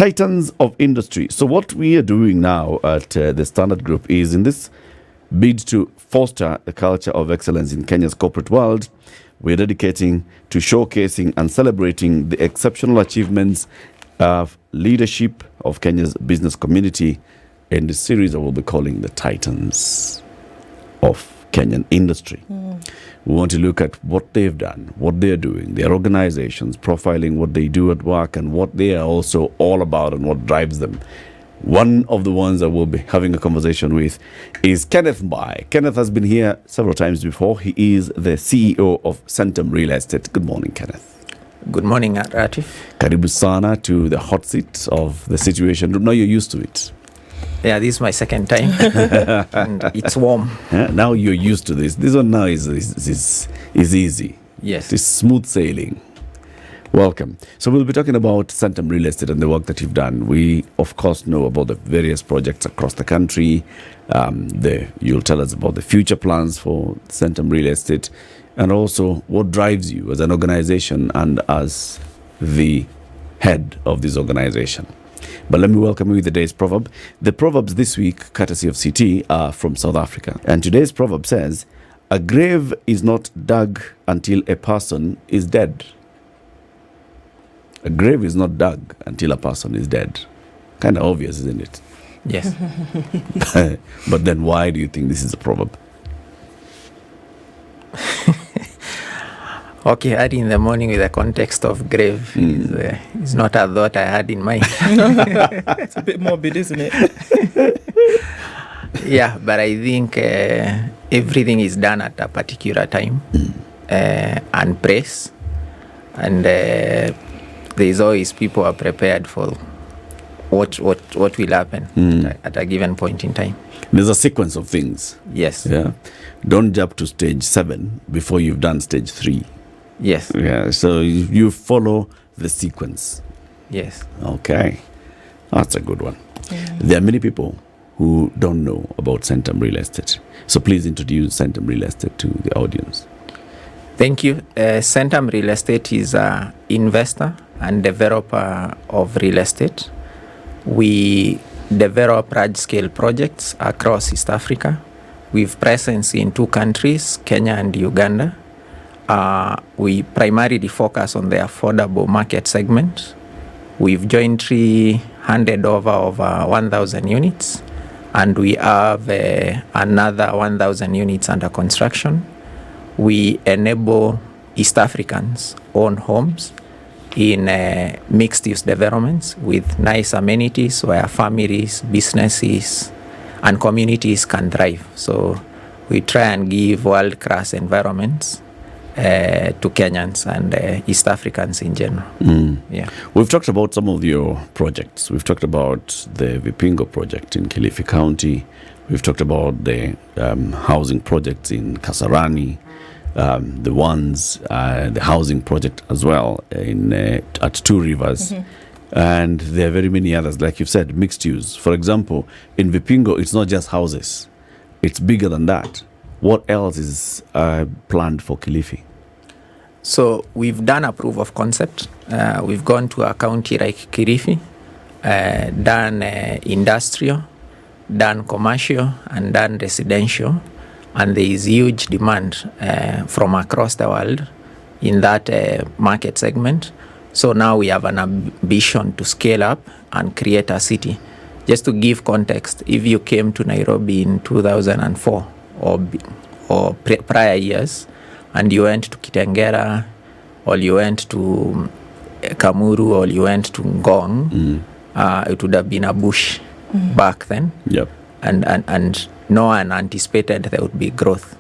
Titans of industry. So what we are doing now at the Standard Group is, in this bid to foster a culture of excellence in Kenya's corporate world, we're dedicating to showcasing and celebrating the exceptional achievements of leadership of Kenya's business community in the series that we'll be calling the Titans of Kenyan industry. We want to look at what they've done, what they're doing, their organizations, profiling what they do at work and what they are also all about and what drives them. One of the ones that we'll be having a conversation with is Kenneth Mbae. Kenneth has been here several times before. He is the CEO of Centum Real Estate. Good morning, Kenneth. Good morning, Ratif. Karibu sana to the hot seat of the situation. Now you're used to it. Yeah, this is my second time, and it's warm. Now you're used to this. This one now is easy. Yes. It's smooth sailing. Welcome. So we'll be talking about Centum Real Estate and the work that you've done. We, of course, know about the various projects across the country. You'll tell us about the future plans for Centum Real Estate and also what drives you as an organization and as the head of this organization. But let me welcome you with the day's proverb. The proverbs this week, courtesy of CT, are from South Africa. And today's proverb says, "A grave is not dug until a person is dead." A grave is not dug until a person is dead. Kind of obvious, isn't it? Yes. But then why do you think this is a proverb? Okay, early in the morning with the context of grave is not a thought I had in mind. It's a bit morbid, isn't it? Yeah, but I think everything is done at a particular time and praise. And there's always people are prepared for what will happen at a given point in time. There's a sequence of things. Yes. Yeah. Don't jump to stage 7 before you've done stage 3. Yes. Yeah. So you follow the sequence. Yes. Okay. That's a good one. There are many people who don't know about Centum Real Estate. So please introduce Centum Real Estate to the audience. Thank you. Centum Real Estate is an investor and developer of real estate. We develop large-scale projects across East Africa. We've presence in 2 countries, Kenya and Uganda. We primarily focus on the affordable market segment. We've jointly handed over 1,000 units, and we have another 1,000 units under construction. We enable East Africans own homes in mixed-use developments with nice amenities where families, businesses, and communities can thrive. So we try and give world-class environments to Kenyans and East Africans in general. Yeah. We've talked about some of your projects. We've talked about the Vipingo project in Kilifi County. We've talked about the housing projects in Kasarani, the housing project as well at 2 Rivers. And there are very many others, like you've said, mixed use. For example, in Vipingo, it's not just houses. It's bigger than that. What else is planned for Kilifi? So we've done a proof of concept. We've gone to a county like Kilifi, done industrial, done commercial, and done residential. And there is huge demand from across the world in that market segment. So now we have an ambition to scale up and create a city. Just to give context, if you came to Nairobi in 2004 or prior years, and you went to Kitengela, or you went to Kamuru, or you went to Ngong, it would have been a bush back then. Yep. And no one anticipated there would be growth.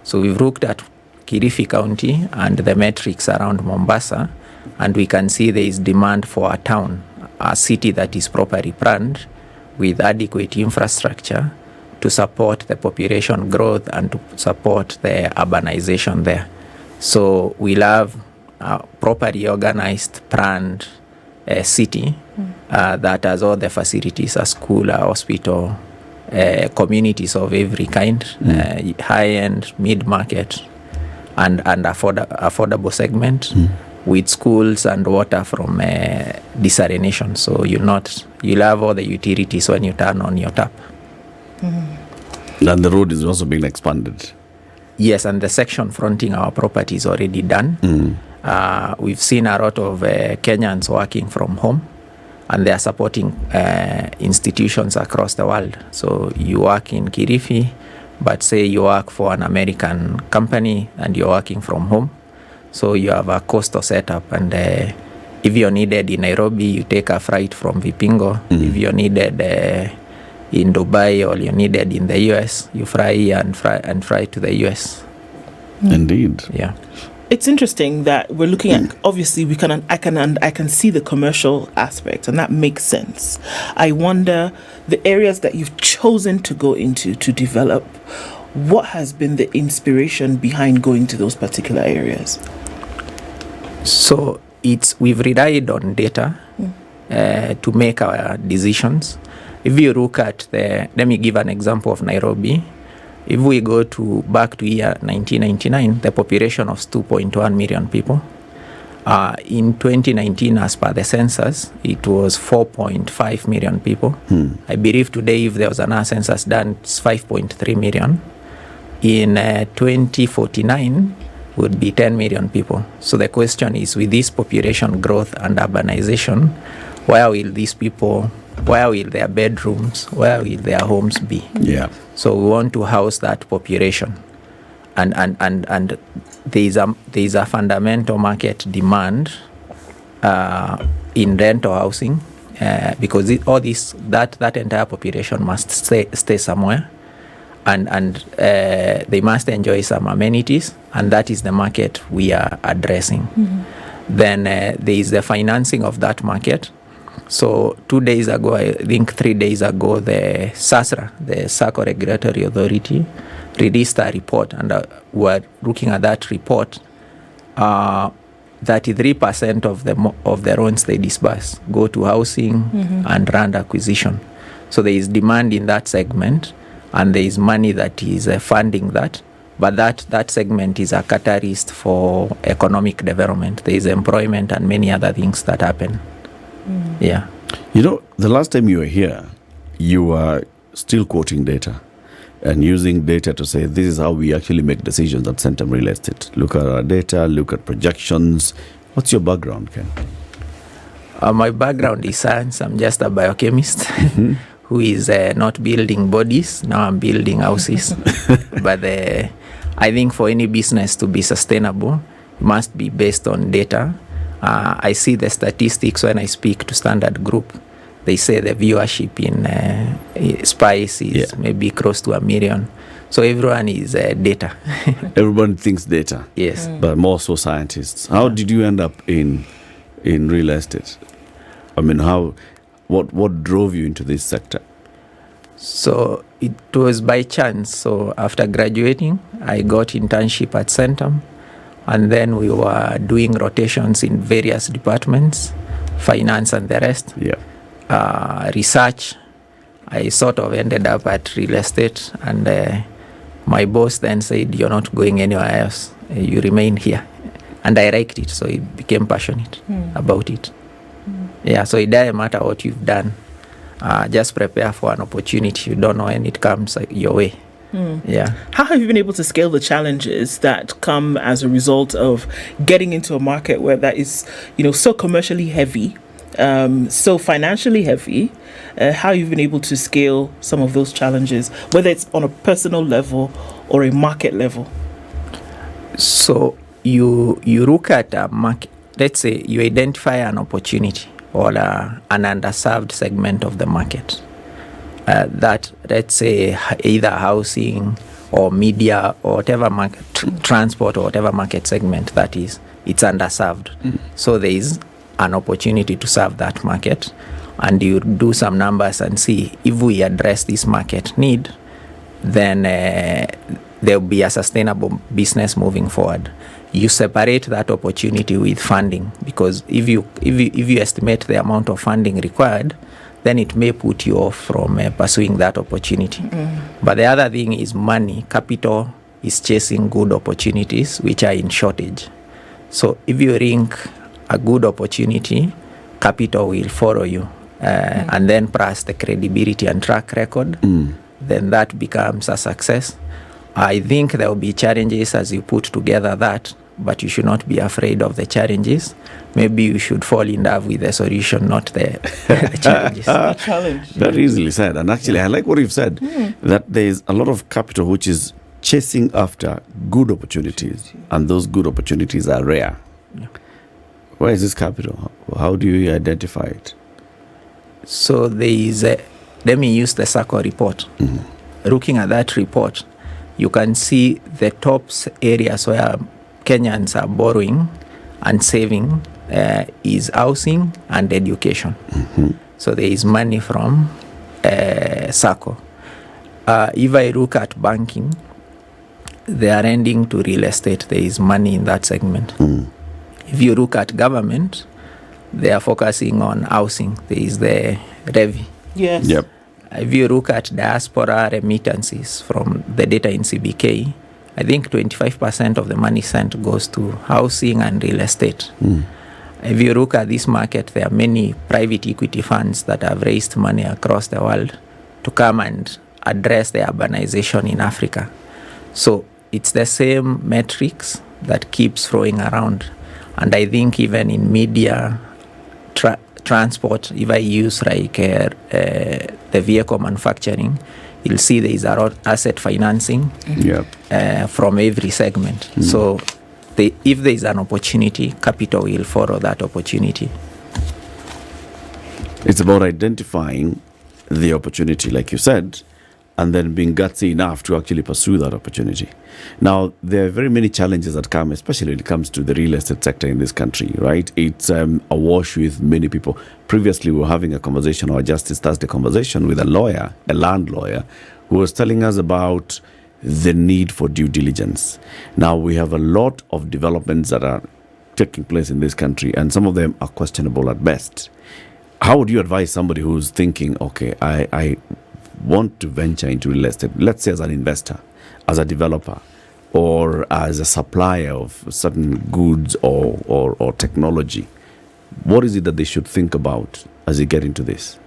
So we've looked at Kilifi County and the metrics around Mombasa, and we can see there is demand for a town, a city that is properly planned with adequate infrastructure to support the population growth and to support the urbanization there. So we'll have a properly organized, planned city that has all the facilities, a school, a hospital, communities of every kind, high-end, mid-market, and affordable segment, with schools and water from desalination. So you'll have all the utilities when you turn on your tap. And the road is also being expanded. Yes, and the section fronting our property is already done. We've seen a lot of Kenyans working from home, and they are supporting institutions across the world. So you work in Kirifi, but say you work for an American company and you're working from home. So you have a coastal setup, and if you're needed in Nairobi, you take a flight from Vipingo. If you're needed in Dubai or you're needed in the US, you fly to the US. Indeed. Yeah. It's interesting that we're looking at, obviously I can see the commercial aspect, and that makes sense. I wonder, the areas that you've chosen to go into to develop, what has been the inspiration behind going to those particular areas? So we've relied on data to make our decisions. If you look at let me give an example of Nairobi. If we go back to year 1999, the population was 2.1 million people. In 2019, as per the census, it was 4.5 million people. I believe today, if there was another census done, it's 5.3 million. In 2049, would be 10 million people. So the question is, with this population growth and urbanization, where will their bedrooms, where will their homes be? Yeah. So we want to house that population, and there is a fundamental market demand in rental housing because that entire population must stay somewhere, and they must enjoy some amenities, and that is the market we are addressing. Then there is the financing of that market. So 2 days ago, I think 3 days ago, the SASRA, the Circle Regulatory Authority, released a report, and we're looking at that report. 33% of the loans they disburse go to housing and land acquisition. So there is demand in that segment, and there is money that is funding that. But that segment is a catalyst for economic development. There is employment and many other things that happen. Yeah. You know, the last time you were here, you were still quoting data and using data to say this is how we actually make decisions at Centum Real Estate. Look at our data, look at projections. What's your background, Ken? My background is science. I'm just a biochemist who is not building bodies. Now I'm building houses. But I think for any business to be sustainable, it must be based on data. I see the statistics when I speak to Standard Group. They say the viewership in Spice is maybe close to 1 million. So everyone is data. Everyone thinks data. Yes. But more so scientists. How did you end up in real estate? I mean, what drove you into this sector? So it was by chance. So after graduating, I got internship at Centum. And then we were doing rotations in various departments, finance and the rest. Yeah. Research. I sort of ended up at real estate, and my boss then said, "You're not going anywhere else. You remain here." And I liked it, so I became passionate about it. Yeah, so it doesn't matter what you've done. Just prepare for an opportunity. You don't know when it comes your way. Yeah. How have you been able to scale the challenges that come as a result of getting into a market where that is, so commercially heavy, so financially heavy? How you've been able to scale some of those challenges, whether it's on a personal level or a market level? So you look at a market. Let's say you identify an opportunity or an underserved segment of the market. That, let's say, either housing or media or whatever market, transport or whatever market segment that is, it's underserved. So there is an opportunity to serve that market, and you do some numbers and see if we address this market need, then there will be a sustainable business moving forward. You separate that opportunity with funding, because if you estimate the amount of funding required, then it may put you off from pursuing that opportunity. But the other thing is money. Capital is chasing good opportunities which are in shortage. So if you think a good opportunity, capital will follow you. And then plus the credibility and track record, then that becomes a success. I think there will be challenges as you put together that, but you should not be afraid of the challenges. Maybe you should fall in love with the solution, not the, the challenges. The challenge. Very easily said. And actually, I like what you've said, that there is a lot of capital which is chasing after good opportunities, and those good opportunities are rare. Yeah. Where is this capital? How do you identify it? So there is let me use the SACCO report. Looking at that report, you can see the top areas where Kenyans are borrowing and saving is housing and education. So there is money from SACCO. If I look at banking, they are lending to real estate. There is money in that segment. If you look at government, they are focusing on housing. There is the levy. Yes. Yep. If you look at diaspora remittances from the data in CBK, I think 25% of the money sent goes to housing and real estate. If you look at this market, there are many private equity funds that have raised money across the world to come and address the urbanization in Africa. So it's the same metrics that keeps flowing around. And I think even in media, transport, if I use like the vehicle manufacturing, you'll see there is a lot asset financing from every segment. So if there is an opportunity, capital will follow that opportunity. It's about identifying the opportunity, like you said, and then being gutsy enough to actually pursue that opportunity. Now, there are very many challenges that come, especially when it comes to the real estate sector in this country, right? It's awash with many people. Previously, we were having a conversation, or Justice Thursday conversation, with a lawyer, a land lawyer, who was telling us about the need for due diligence. Now, we have a lot of developments that are taking place in this country, and some of them are questionable at best. How would you advise somebody who's thinking, okay, I want to venture into real estate, let's say as an investor, as a developer, or as a supplier of certain goods or technology? What is it that they should think about as they get into this?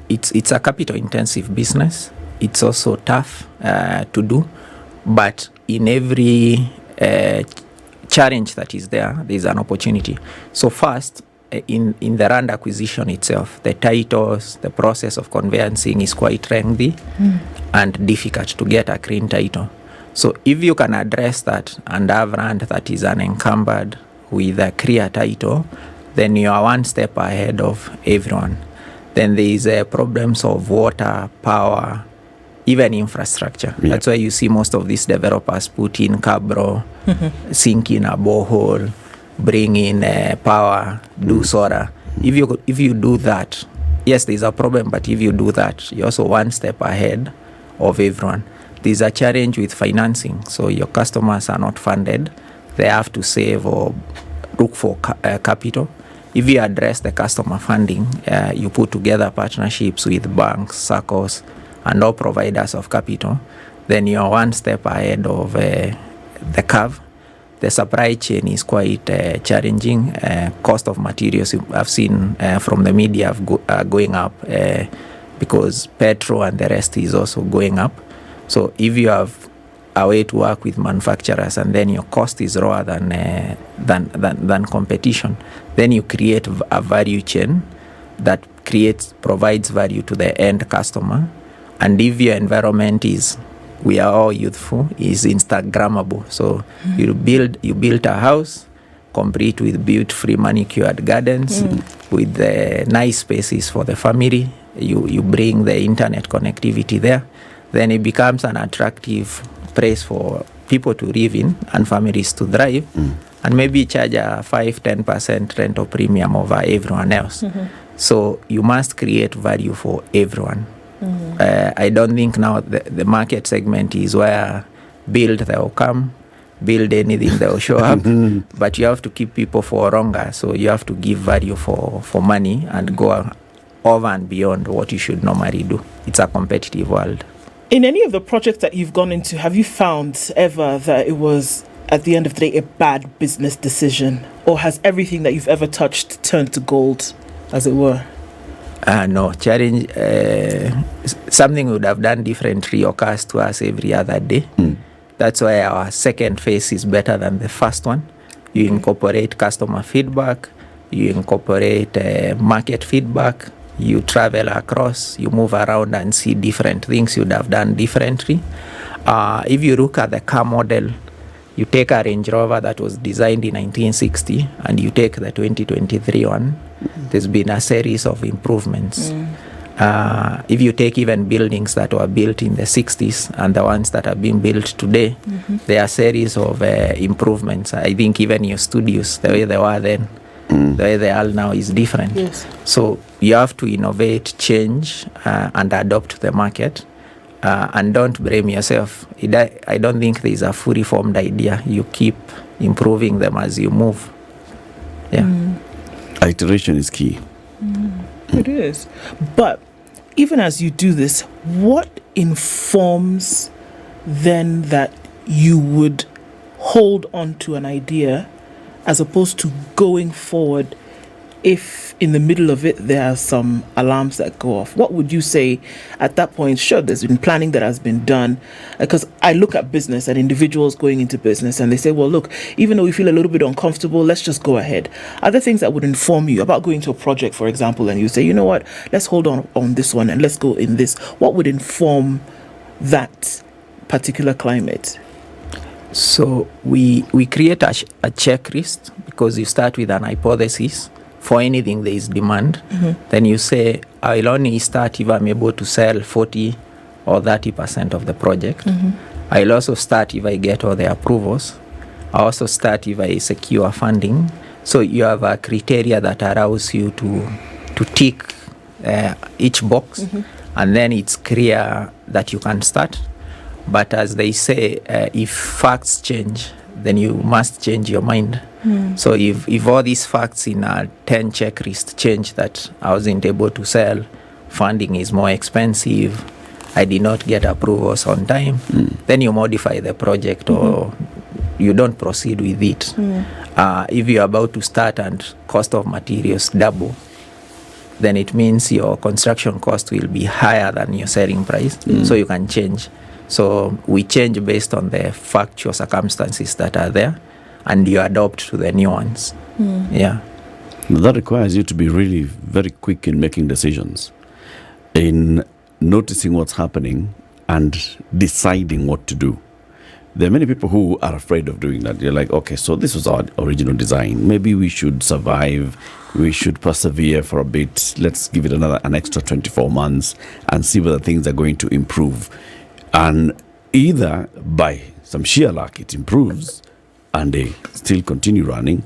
It's a capital intensive business. It's also tough to do, but in every challenge that is there's an opportunity. So first, in the land acquisition itself, the titles, the process of conveyancing is quite lengthy and difficult to get a clean title. So if you can address that and have land that is unencumbered with a clear title, then you are one step ahead of everyone. Then there is problems of water, power, even infrastructure. Yeah. That's why you see most of these developers put in cabro, sink in a borehole, bring in power, do solar. If you do that, yes, there's a problem, but if you do that, you're also one step ahead of everyone. There's a challenge with financing. So your customers are not funded. They have to save or look for capital. If you address the customer funding, you put together partnerships with banks, SACCOs, and all providers of capital, then you're one step ahead of the curve. The supply chain is quite challenging. Cost of materials I've seen from the media going up because petrol and the rest is also going up. So if you have a way to work with manufacturers and then your cost is lower than competition, then you create a value chain that provides value to the end customer. And if your environment is, we are all youthful, is Instagrammable. So you build a house complete with built-free manicured gardens with nice spaces for the family. You bring the internet connectivity there. Then it becomes an attractive place for people to live in and families to thrive, and maybe charge a 5-10% rental premium over everyone else. So you must create value for everyone. I don't think now the market segment is where build, they will come, build anything, they will show up, but you have to keep people for longer. So you have to give value for money and go over and beyond what you should normally do. It's a competitive world. In any of the projects that you've gone into, have you found ever that it was at the end of the day, a bad business decision? Or has everything that you've ever touched turned to gold, as it were? No, challenge, something we would have done differently occurs to us every other day. That's why our second phase is better than the first one. You incorporate customer feedback, you incorporate market feedback, you travel across, you move around and see different things you'd have done differently. If you look at the car model, you take a Range Rover that was designed in 1960 and you take the 2023 one, there's been a series of improvements. If you take even buildings that were built in the 60s and the ones that are being built today, there are a series of improvements. I think even your studios, the way they were then, the way they are now is different. Yes. So you have to innovate, change, and adopt the market. And don't blame yourself. I don't think there is a fully formed idea. You keep improving them as you move. Yeah. Iteration is key. It is. But even as you do this, what informs then that you would hold on to an idea as opposed to going forward if in the middle of it there are some alarms that go off? What would you say at that point? Sure, there's been planning that has been done, because I look at business and individuals going into business and they say, well, look, even though we feel a little bit uncomfortable, let's just go ahead. Are there things that would inform you about going to a project, for example, and you say, you know what, let's hold on this one and let's go in this? What would inform that particular climate? So we create a checklist, because you start with an hypothesis. For anything there is demand. Then you say, I'll only start if I'm able to sell 40 or 30% of the project. I'll also start if I get all the approvals. I also start if I secure funding. So you have a criteria that allows you to tick each box, and then it's clear that you can start. But as they say, if facts change, then you must change your mind. So if all these facts in a 10 checklist change, that I wasn't able to sell, funding is more expensive, I did not get approvals on time, then you modify the project or you don't proceed with it. If you're about to start and cost of materials double, then it means your construction cost will be higher than your selling price, so you can change. So we change based on the factual circumstances that are there, and you adopt to the new ones. Yeah. That requires you to be really very quick in making decisions, in noticing what's happening and deciding what to do. There are many people who are afraid of doing that. They're like, okay, so this was our original design. Maybe we should survive. We should persevere for a bit. Let's give it an extra 24 months and see whether things are going to improve. And either by some sheer luck it improves and they still continue running,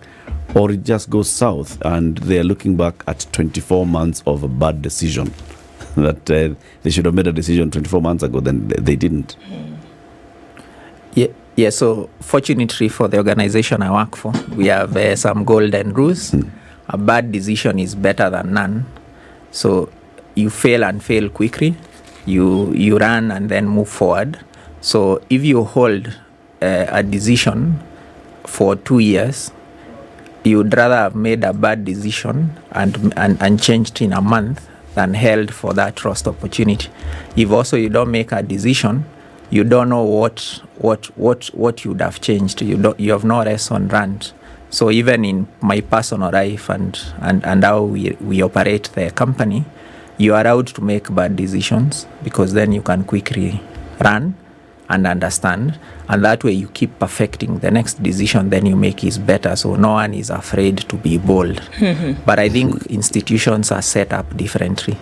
or it just goes south and they're looking back at 24 months of a bad decision that they should have made a decision 24 months ago, then they didn't. Yeah. So fortunately for the organization I work for, we have some golden rules. A bad decision is better than none. So you fail and fail quickly. You run and then move forward. So if you hold a decision for 2 years, you'd rather have made a bad decision and changed in a month than held for that lost opportunity. If also you don't make a decision, you don't know what you'd have changed. You have no lesson learned. So even in my personal life and how we operate the company, you are allowed to make bad decisions, because then you can quickly run and understand, and that way you keep perfecting. The next decision then you make is better, so no one is afraid to be bold. But I think institutions are set up differently.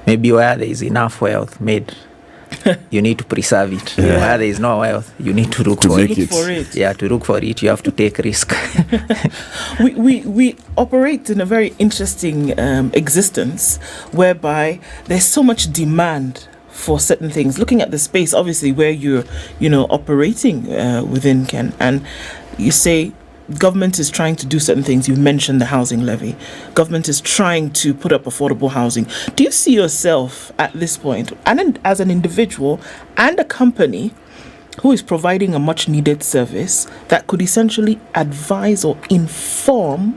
Maybe where there is enough wealth made, you need to preserve it. Where there is no wealth, you need to look for it. Yeah, to look for it, you have to take risk. we operate in a very interesting existence whereby there's so much demand for certain things. Looking at the space, obviously, where you're, operating within, Ken, and you say government is trying to do certain things. You've mentioned the housing levy. Government is trying to put up affordable housing. Do you see yourself at this point, and as an individual and a company, who is providing a much needed service that could essentially advise or inform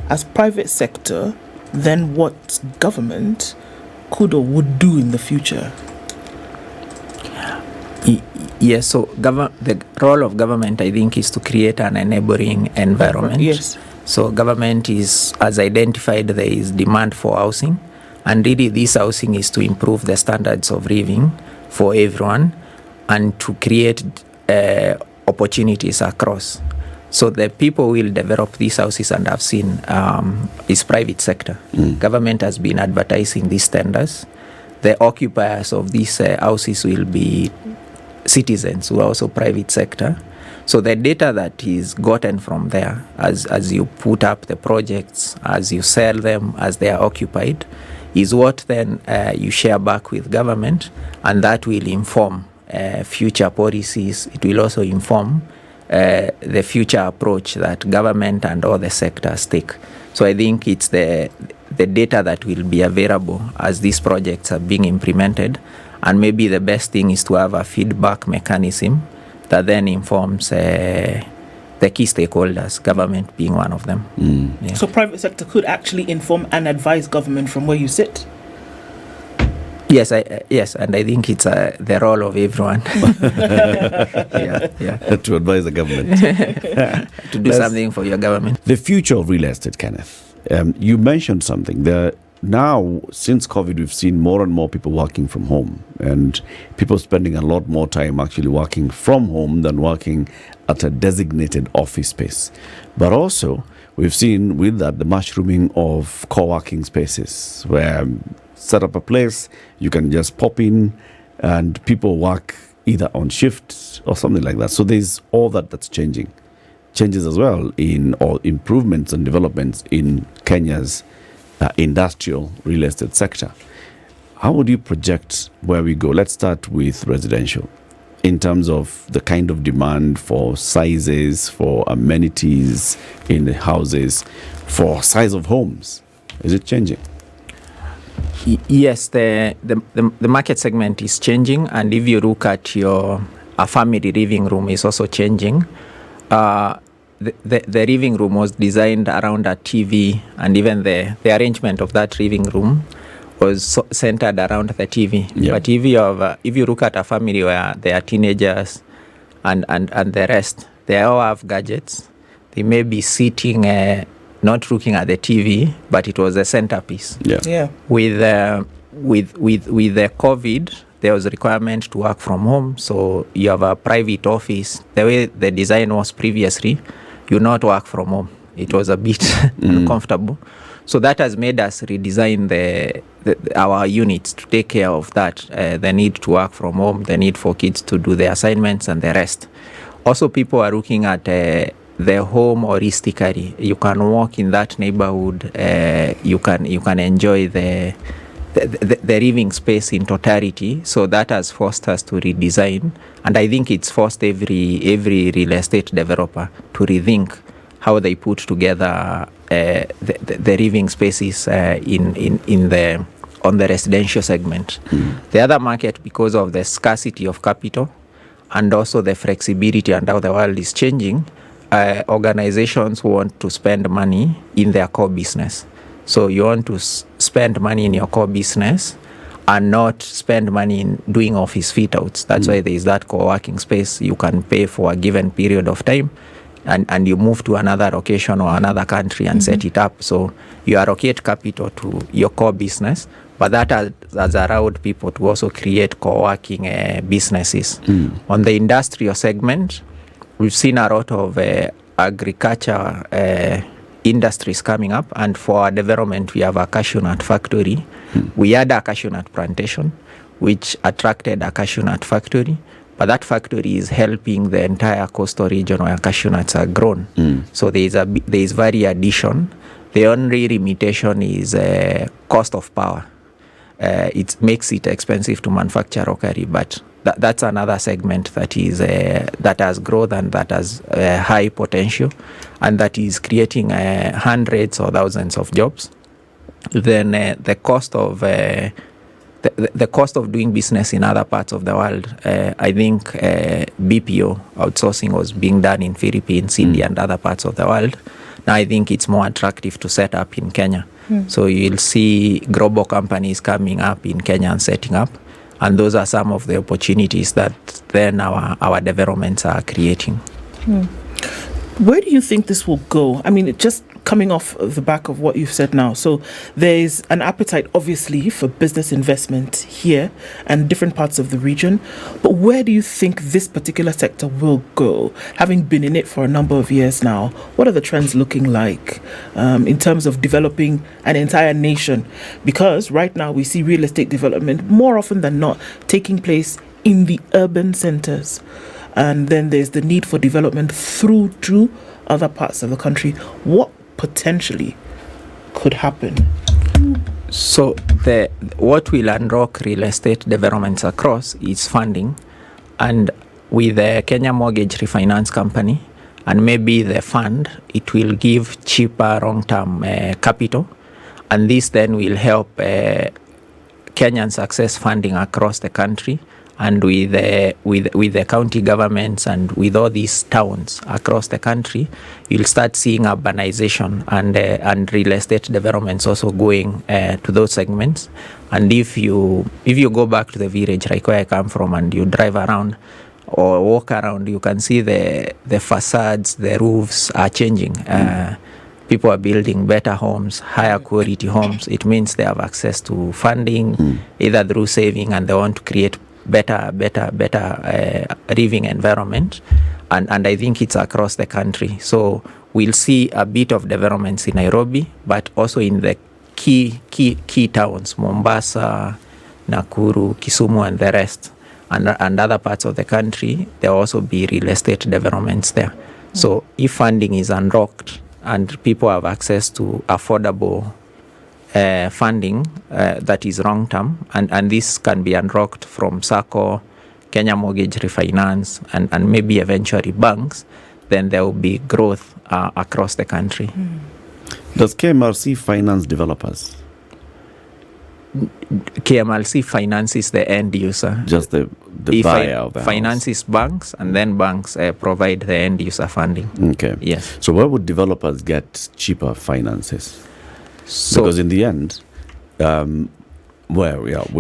as private sector than what government could or would do in the future. Yes, so the role of government, I think, is to create an enabling environment. Yes. So government has identified there is demand for housing, and really this housing is to improve the standards of living for everyone and to create opportunities across. So the people will develop these houses, and I've seen is private sector. Government has been advertising these tenders. The occupiers of these houses will be citizens who are also private sector. So the data that is gotten from there, as you put up the projects, as you sell them, as they are occupied, is what then you share back with government, and that will inform future policies. It will also inform the future approach that government and all the sectors take. So I think it's the data that will be available as these projects are being implemented, and maybe the best thing is to have a feedback mechanism that then informs the key stakeholders, government being one of them. Yeah. So private sector could actually inform and advise government from where you sit? Yes, and I think it's the role of everyone. To advise the government. To do something for your government. The future of real estate, Kenneth. You mentioned something there. Now, since COVID, we've seen more and more people working from home, and people spending a lot more time actually working from home than working at a designated office space. But also, we've seen with that the mushrooming of co-working spaces, where set up a place, you can just pop in, and people work either on shift or something like that. So there's all that's changing. Changes as well in all improvements and developments in Kenya's industrial real estate sector. How would you project where we go? Let's start with residential. In terms of the kind of demand for sizes, for amenities in the houses, for size of homes, is it changing? Yes, the market segment is changing, and if you look at a family living room is also changing. The living room was designed around a TV, and even the arrangement of that living room was centered around the TV. Yep. But if you look at a family where they are teenagers and the rest, they all have gadgets. They may be sitting, not looking at the TV, but it was the centerpiece. Yeah. With the COVID, there was a requirement to work from home. So you have a private office. The way the design was previously, you not work from home. It was a bit uncomfortable. So that has made us redesign our units to take care of that. The need to work from home, the need for kids to do their assignments and the rest. Also, people are looking at the home holistically. You can walk in that neighborhood. You can enjoy the living space in totality. So that has forced us to redesign, and I think it's forced every real estate developer to rethink how they put together the living spaces on the residential segment. The other market, because of the scarcity of capital and also the flexibility and how the world is changing, organizations want to spend money in their core business. So you want to spend money in your core business and not spend money in doing office fit-outs. That's why there is that co-working space. You can pay for a given period of time, and you move to another location or another country and set it up. So you allocate capital to your core business, but that has allowed people to also create co-working businesses. On the industrial segment, we've seen a lot of agriculture industries coming up, and for our development we have a cashew nut factory. We had a cashew nut plantation which attracted a cashew nut factory, but that factory is helping the entire coastal region where cashew nuts are grown. So there is value addition. The only limitation is cost of power. It makes it expensive to manufacture locally, but that's another segment that is that has growth and that has high potential, and that is creating hundreds or thousands of jobs. Then the cost of the cost of doing business in other parts of the world, I think BPO outsourcing was being done in Philippines, India, and other parts of the world. Now I think it's more attractive to set up in Kenya. So you'll see global companies coming up in Kenya and setting up. And those are some of the opportunities that then our developments are creating. Where do you think this will go? I mean, just coming off the back of what you've said now. So there's an appetite, obviously, for business investment here and different parts of the region. But where do you think this particular sector will go? Having been in it for a number of years now, what are the trends looking like in terms of developing an entire nation? Because right now we see real estate development more often than not taking place in the urban centers. And then there's the need for development through to other parts of the country. What potentially could happen? So what will unlock real estate developments across is funding, and with the Kenya Mortgage Refinance Company and maybe the fund, it will give cheaper long-term capital, and this then will help Kenyans access funding across the country. And with the county governments and with all these towns across the country, you'll start seeing urbanization and real estate developments also going to those segments. And if you go back to the village, like where I come from, and you drive around or walk around, you can see the facades, the roofs are changing. People are building better homes, higher quality homes. It means they have access to funding, either through saving, and they want to create better living environment, and I think it's across the country. So we'll see a bit of developments in Nairobi, but also in the key towns, Mombasa, Nakuru, Kisumu, and the rest, and other parts of the country. There will also be real estate developments there. So if funding is unlocked and people have access to affordable funding that is long term, and this can be unlocked from SACCO, Kenya Mortgage Refinance, and maybe eventually banks, then there will be growth across the country. Does KMRC finance developers? KMRC finances the end user. Just the buyer of the house. Finances banks, and then banks provide the end user funding. Okay. Yes. So where would developers get cheaper finances? So, because in the end, we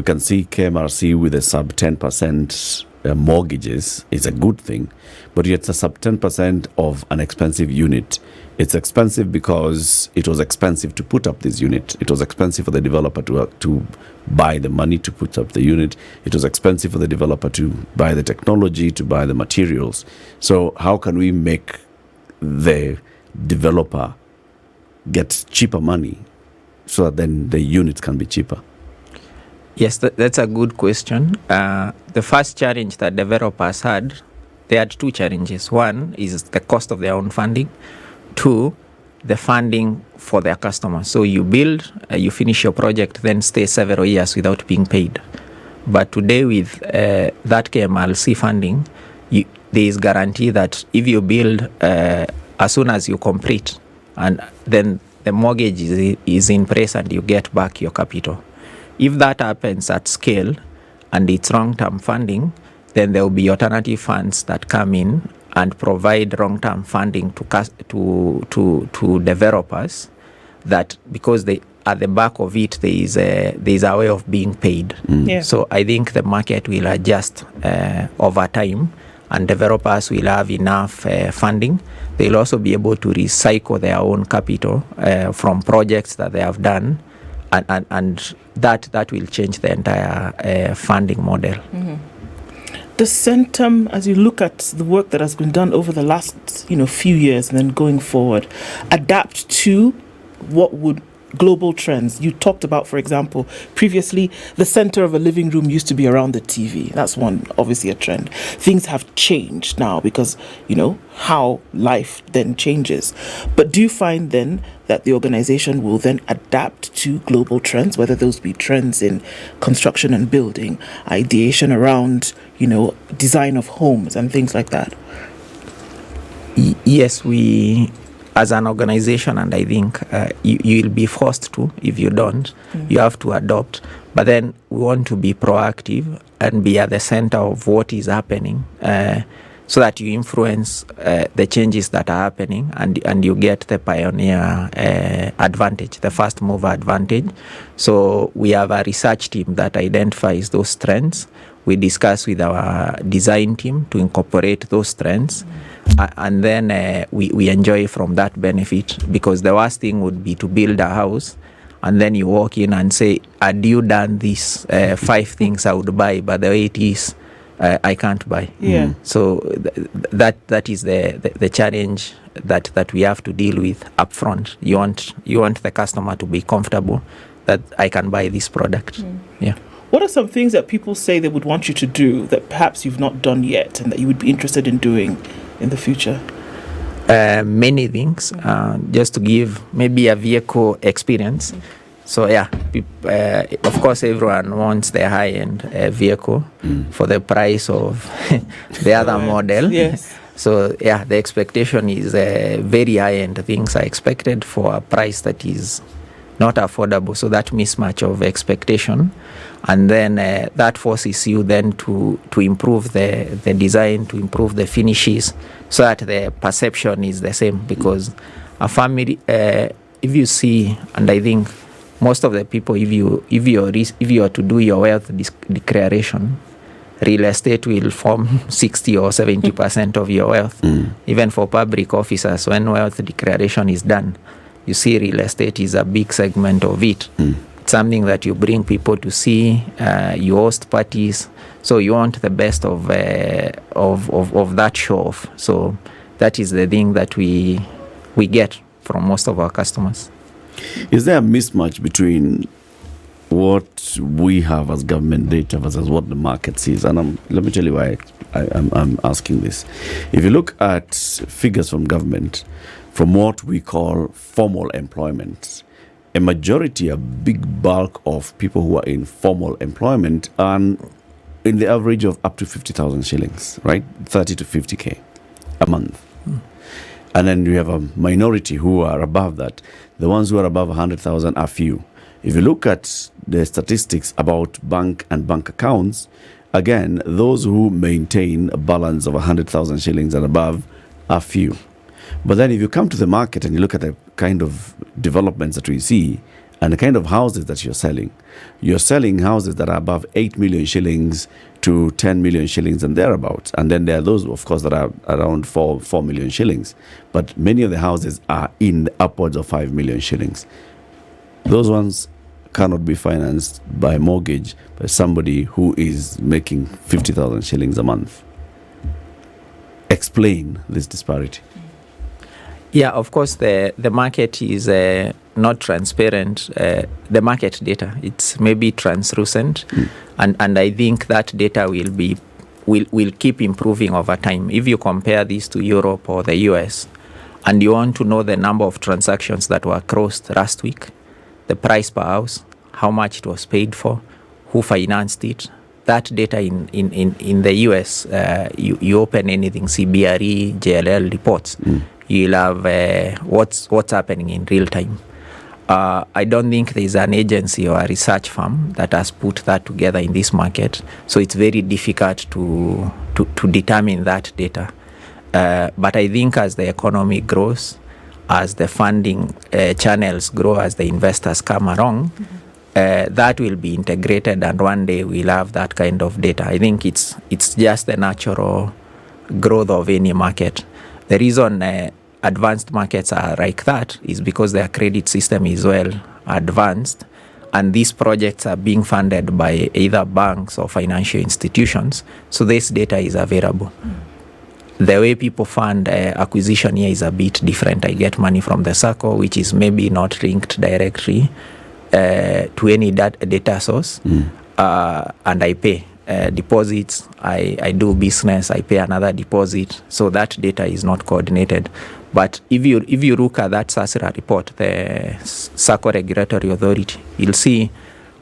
can see KMRC with a sub 10% mortgages is a good thing, but yet a sub 10% of an expensive unit. It's expensive because it was expensive to put up this unit. It was expensive for the developer to buy the money to put up the unit. It was expensive for the developer to buy the technology, to buy the materials. So how can we make the developer get cheaper money so that then the units can be cheaper? Yes, that's a good question. The first challenge that developers had, they had two challenges. One is the cost of their own funding. Two, the funding for their customers. So you build, you finish your project, then stay several years without being paid. But today with that KMRC funding, there is guarantee that if you build as soon as you complete, and then the mortgage is in place and you get back your capital. If that happens at scale and it's long-term funding, then there will be alternative funds that come in and provide long-term funding to developers, that because they at the back of it there is a way of being paid. Yeah. So I think the market will adjust over time, and developers will have enough funding. They'll also be able to recycle their own capital from projects that they have done, and that will change the entire funding model. Mm-hmm. Does Centum, as you look at the work that has been done over the last few years and then going forward, adapt to what would global trends? You talked about, for example, previously the center of a living room used to be around the TV. That's one, obviously a trend. Things have changed now because, how life then changes. But do you find then that the organization will then adapt to global trends, whether those be trends in construction and building, ideation around, design of homes and things like that? Yes, we, as an organization, and I think you'll be forced to, if you don't, you have to adopt. But then we want to be proactive and be at the center of what is happening, so that you influence the changes that are happening, and you get the pioneer advantage, the first mover advantage. So we have a research team that identifies those trends. We discuss with our design team to incorporate those trends, and then we enjoy from that benefit, because the worst thing would be to build a house and then you walk in and say, had you done this 5 things I would buy, but the way it is, I can't buy. Yeah. So that is the challenge that we have to deal with upfront. You want the customer to be comfortable that I can buy this product. Yeah. What are some things that people say they would want you to do that perhaps you've not done yet and that you would be interested in doing in the future? Many things. Just to give maybe a vehicle experience. So yeah, of course everyone wants the high-end vehicle for the price of the other model. Yes. So yeah, the expectation is very high-end things are expected for a price that is not affordable. So that mismatch of expectation, and then that forces you then to improve the design, to improve the finishes, so that the perception is the same. Because a family, if you see, and I think most of the people, if you are to do your wealth declaration, real estate will form 60 or 70% of your wealth. Even for public officers, when wealth declaration is done, you see real estate is a big segment of it. It's something that you bring people to see, you host parties, so you want the best of that show off. So that is the thing that we get from most of our customers. Is there a mismatch between what we have as government data versus what the market sees? And let me tell you why I'm asking this. If you look at figures from government, from what we call formal employment, a majority, a big bulk of people who are in formal employment are in the average of up to 50,000 shillings, right? 30 to 50K a month. And then we have a minority who are above that. The ones who are above 100,000 are few. If you look at the statistics about bank and bank accounts, again, those who maintain a balance of 100,000 shillings and above are few. But then if you come to the market and you look at the kind of developments that we see and the kind of houses that you're selling houses that are above 8 million shillings to 10 million shillings and thereabouts. And then there are those, of course, that are around 4 million shillings. But many of the houses are in upwards of 5 million shillings. Those ones cannot be financed by mortgage by somebody who is making 50,000 shillings a month. Explain this disparity. Yeah, of course, the market is not transparent. The market data, it's maybe translucent, and I think that data will keep improving over time. If you compare this to Europe or the US, and you want to know the number of transactions that were crossed last week, the price per house, how much it was paid for, who financed it, that data in the US, you open anything, CBRE, JLL reports, you'll have what's happening in real time. I don't think there's an agency or a research firm that has put that together in this market, so it's very difficult to determine that data. But I think as the economy grows, as the funding channels grow, as the investors come along, that will be integrated, and one day we'll have that kind of data. I think it's just the natural growth of any market. The reason advanced markets are like that is because their credit system is well advanced, and these projects are being funded by either banks or financial institutions, so this data is available. The way people fund acquisition here is a bit different. I get money from the SACCO, which is maybe not linked directly to any data source, and I pay deposits. I do business, I pay another deposit, so that data is not coordinated. But if you look at that SASRA report, the SACCO Regulatory Authority, you'll see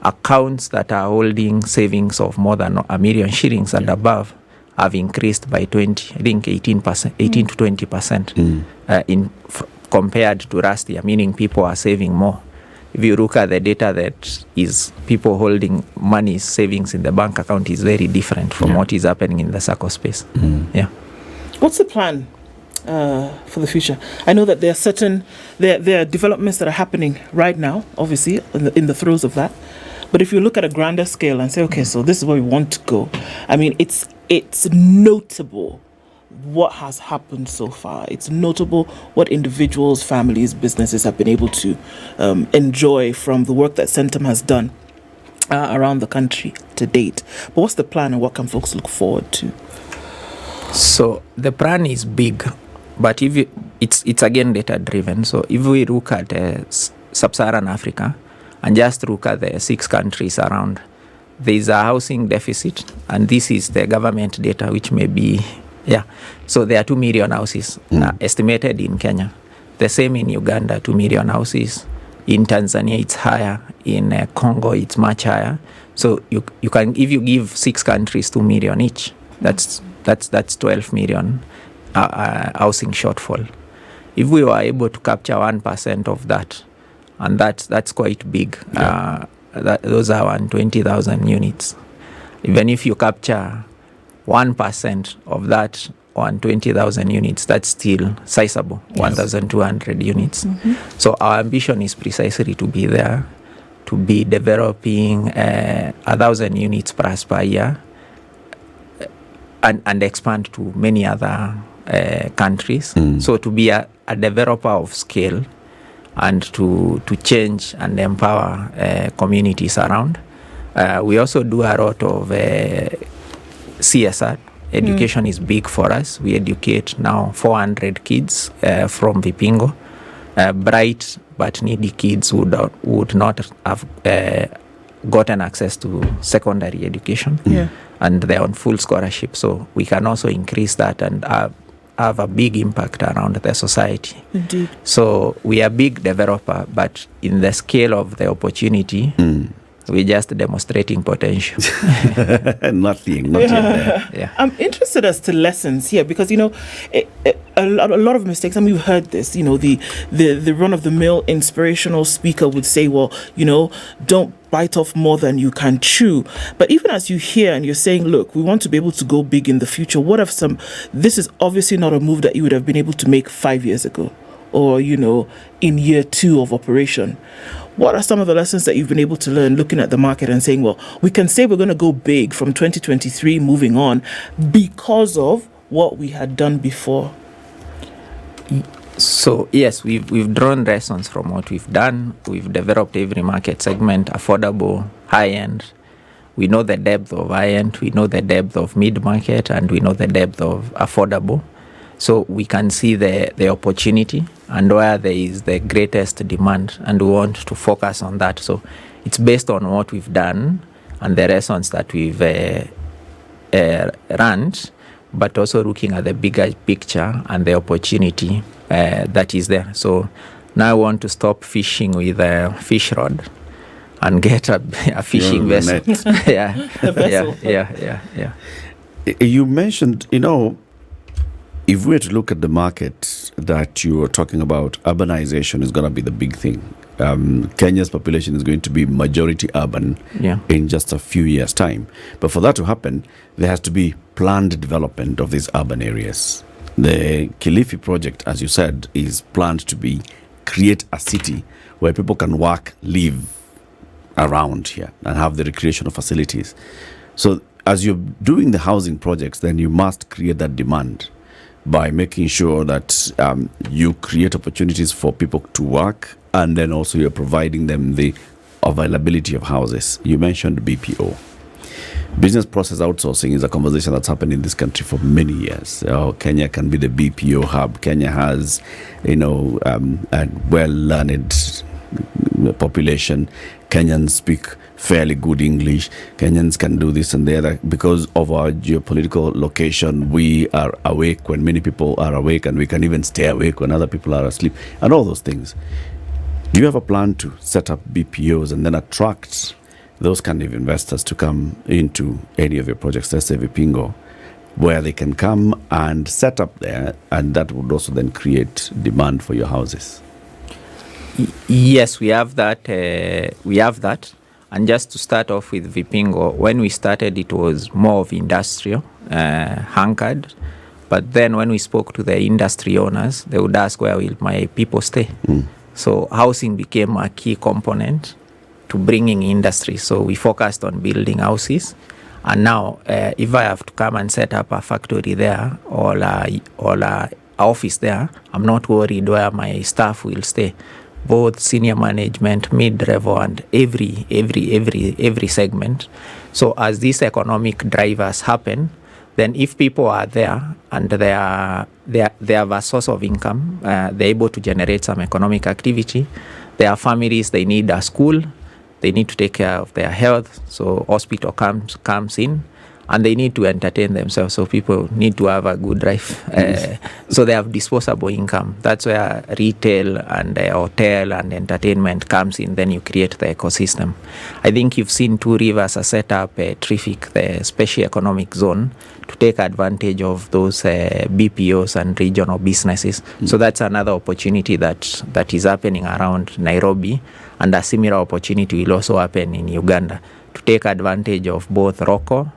accounts that are holding savings of more than 1 million shillings and above have increased by 18 to 20% compared to last year, meaning people are saving more. if you look at the data that is people holding money savings in the bank account is very different from what is happening in the SACCO space. Yeah. What's the plan for the future? I know that there are developments that are happening right now, obviously, in the throes of that. But if you look at a grander scale and say, okay, so this is where we want to go, I mean, it's notable what has happened so far. It's notable what individuals, families, businesses have been able to enjoy from the work that Centum has done around the country to date. But what's the plan and what can folks look forward to? So the plan is big, but if it's again data driven. So if we look at sub-Saharan Africa and just look at the 6 countries around, there is a housing deficit, and this is the government data, which may be so there are 2 million houses estimated in Kenya. The same in Uganda, 2 million houses. In Tanzania, it's higher. In Congo, it's much higher. So you can, if you give 6 countries 2 million each, that's 12 million housing shortfall. If we were able to capture 1% of that, and that's quite big. Those are 120,000 units. Even if you capture 1% of that 120,000 units, that's still sizable, 1,200 units. So our ambition is precisely to be there, to be developing 1,000 units plus per year, and expand to many other countries. So to be a developer of scale and to change and empower communities around. We also do a lot of CSR. Education is big for us. We educate now 400 kids from Vipingo. Bright but needy kids would not have gotten access to secondary education. And they're on full scholarship. So we can also increase that and have a big impact around the society. Indeed. So we are a big developer, but in the scale of the opportunity, we're just demonstrating potential. not yet there. I'm interested as to lessons here because, a lot of mistakes. I mean, we've heard this, the run-of-the-mill inspirational speaker would say, well, don't bite off more than you can chew. But even as you hear and you're saying, look, we want to be able to go big in the future, this is obviously not a move that you would have been able to make 5 years ago or, in year 2 of operation. What are some of the lessons that you've been able to learn looking at the market and saying, well, we can say we're going to go big from 2023 moving on because of what we had done before? So yes, we've drawn lessons from what we've done. We've developed every market segment, affordable, high-end. We know the depth of high-end, we know the depth of mid-market, and we know the depth of affordable. So we can see the opportunity and where there is the greatest demand, and we want to focus on that. So it's based on what we've done and the lessons that we've run, but also looking at the bigger picture and the opportunity that is there. So now I want to stop fishing with a fish rod and get a fishing vessel. A vessel. Yeah. You mentioned, if we were to look at the market that you were talking about, urbanization is going to be the big thing. Kenya's population is going to be majority urban in just a few years' time. But for that to happen, there has to be planned development of these urban areas. The Kilifi project, as you said, is planned to create a city where people can work, live around here and have the recreational facilities. So as you're doing the housing projects, then you must create that demand by making sure that you create opportunities for people to work, and then also you're providing them the availability of houses. You mentioned BPO. Business process outsourcing is a conversation that's happened in this country for many years. Kenya can be the BPO hub. Kenya has, a well-learned population. Kenyans speak fairly good English. Kenyans can do this and the other. Because of our geopolitical location, we are awake when many people are awake, and we can even stay awake when other people are asleep, and all those things. Do you have a plan to set up BPOs and then attract those kind of investors to come into any of your projects, let's say Vipingo, where they can come and set up there, and that would also then create demand for your houses? Yes, we have that. And just to start off with Vipingo, when we started, it was more of industrial, hankered. But then when we spoke to the industry owners, they would ask, where will my people stay? So housing became a key component to bringing industry. So we focused on building houses. And now, if I have to come and set up a factory there or a office there, I'm not worried where my staff will stay. Both senior management, mid-level, and every segment. So as these economic drivers happen, then if people are there and they have a source of income, they're able to generate some economic activity. There are families, they need a school, they need to take care of their health, so hospital comes in, and they need to entertain themselves, so people need to have a good life. So they have disposable income. That's where retail and hotel and entertainment comes in. Then you create the ecosystem. I think you've seen Two Rivers set up a TRIFIC, the Special Economic Zone, to take advantage of those BPOs and regional businesses. So that's another opportunity that is happening around Nairobi, and a similar opportunity will also happen in Uganda to take advantage of both local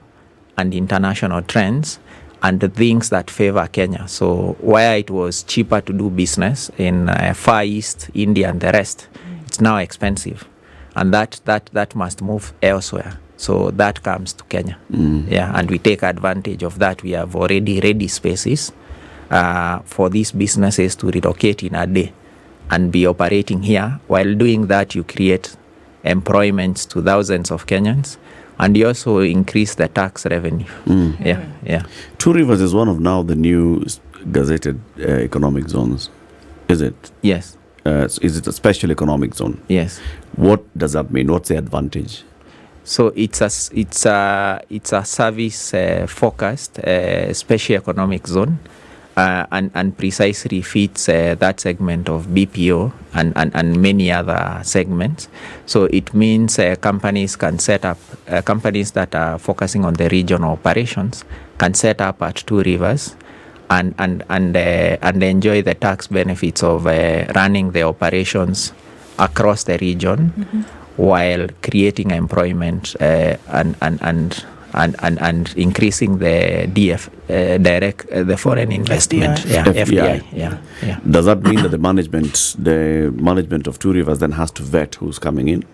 and international trends and the things that favor Kenya. So where it was cheaper to do business in Far East, India and the rest, it's now expensive. And that must move elsewhere. So that comes to Kenya. Yeah, and we take advantage of that. We have already ready spaces for these businesses to relocate in a day and be operating here. While doing that, you create employments to thousands of Kenyans, and you also increase the tax revenue. Yeah. Two Rivers is one of now the new gazetted economic zones, is it? Yes. Is it a special economic zone? Yes. What does that mean? What's the advantage? So it's a service focused special economic zone, and precisely fits that segment of BPO and many other segments. So it means companies can set up, companies that are focusing on the regional operations can set up at Two Rivers and enjoy the tax benefits of running the operations across the region, while creating employment and increasing the the foreign investment, FDI. Yeah. Does that mean that the management of Two Rivers then has to vet who's coming in?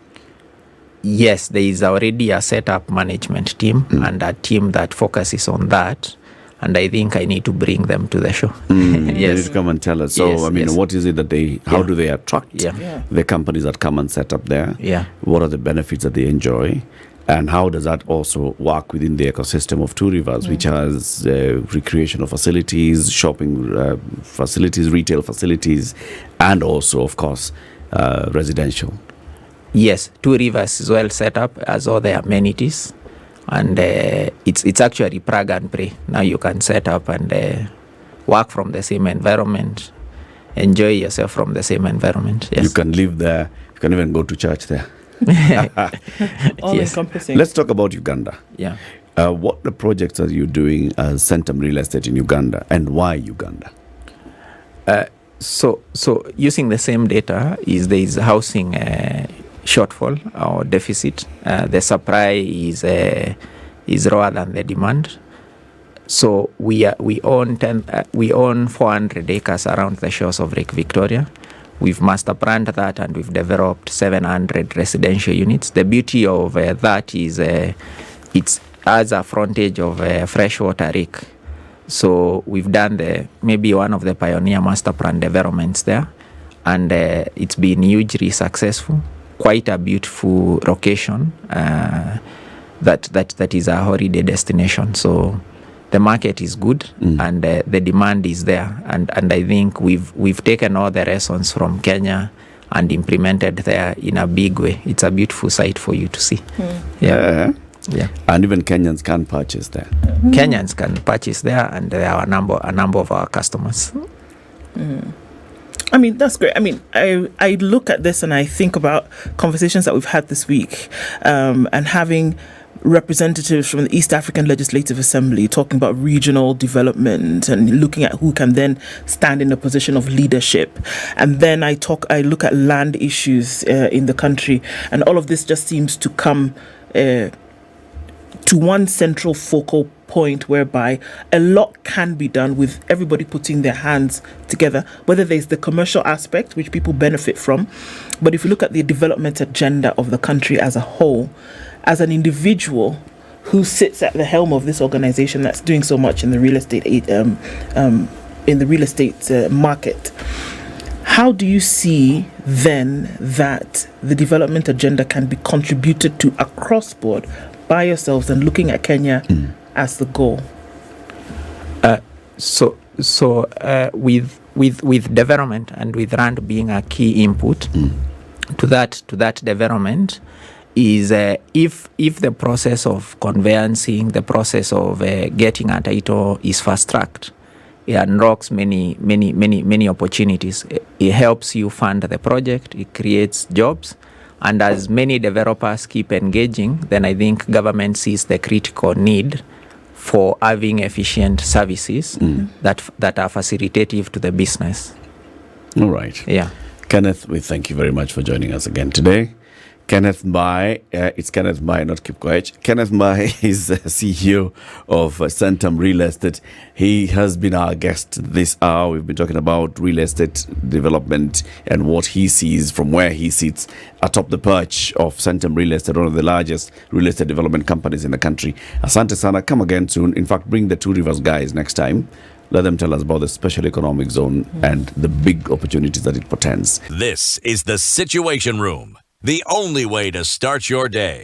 Yes, there is already a set up management team and a team that focuses on that. And I think I need to bring them to the show. Yes. You need to come and tell us. So, what is it that how do they attract the companies that come and set up there? Yeah. What are the benefits that they enjoy? And how does that also work within the ecosystem of Two Rivers, which has recreational facilities, shopping facilities, retail facilities, and also, of course, residential? Yes, Two Rivers is well set up, as all the amenities. And it's actually plug and play. Now you can set up and work from the same environment, enjoy yourself from the same environment. Yes. You can live there. You can even go to church there. All encompassing. Let's talk about Uganda. Yeah. What the projects are you doing as Centum Real Estate in Uganda, and why Uganda? So using the same data, there is housing shortfall or deficit. The supply is lower than the demand. So we own 400 acres around the shores of Lake Victoria. We've master planned that, and we've developed 700 residential units. The beauty of that is it's as a frontage of a freshwater lake. So we've done maybe one of the pioneer master plan developments there, and it's been hugely successful. Quite a beautiful location that is a holiday destination. So the market is good, and the demand is there, and I think we've taken all the lessons from Kenya and implemented there in a big way. It's a beautiful site for you to see. Yeah. And even Kenyans can purchase there. Kenyans can purchase there, and there are a number of our customers. I mean, that's great. I mean, I look at this and I think about conversations that we've had this week, and having representatives from the East African Legislative Assembly talking about regional development and looking at who can then stand in a position of leadership. And then I look at land issues in the country, and all of this just seems to come to one central focal point whereby a lot can be done with everybody putting their hands together, whether there's the commercial aspect, which people benefit from. But if you look at the development agenda of the country as a whole, as an individual who sits at the helm of this organization that's doing so much in the real estate market, how do you see then that the development agenda can be contributed to across board by yourselves and looking at Kenya as the goal? With development and with RAND being a key input to that development is if the process of conveyancing, the process of getting a title is fast-tracked, it unlocks many opportunities. It helps you fund the project, it creates jobs, and as many developers keep engaging, then I think government sees the critical need for having efficient services that are facilitative to the business. All right. Yeah. Kenneth, we thank you very much for joining us again today. Kenneth Mbae, it's Kenneth Mbae, not Kipkoech. Kenneth Mbae is the CEO of Centum Real Estate. He has been our guest this hour. We've been talking about real estate development and what he sees from where he sits atop the perch of Centum Real Estate, one of the largest real estate development companies in the country. Asante Sana, come again soon. In fact, bring the Two Rivers guys next time. Let them tell us about the special economic zone and the big opportunities that it portends. This is the Situation Room, the only way to start your day.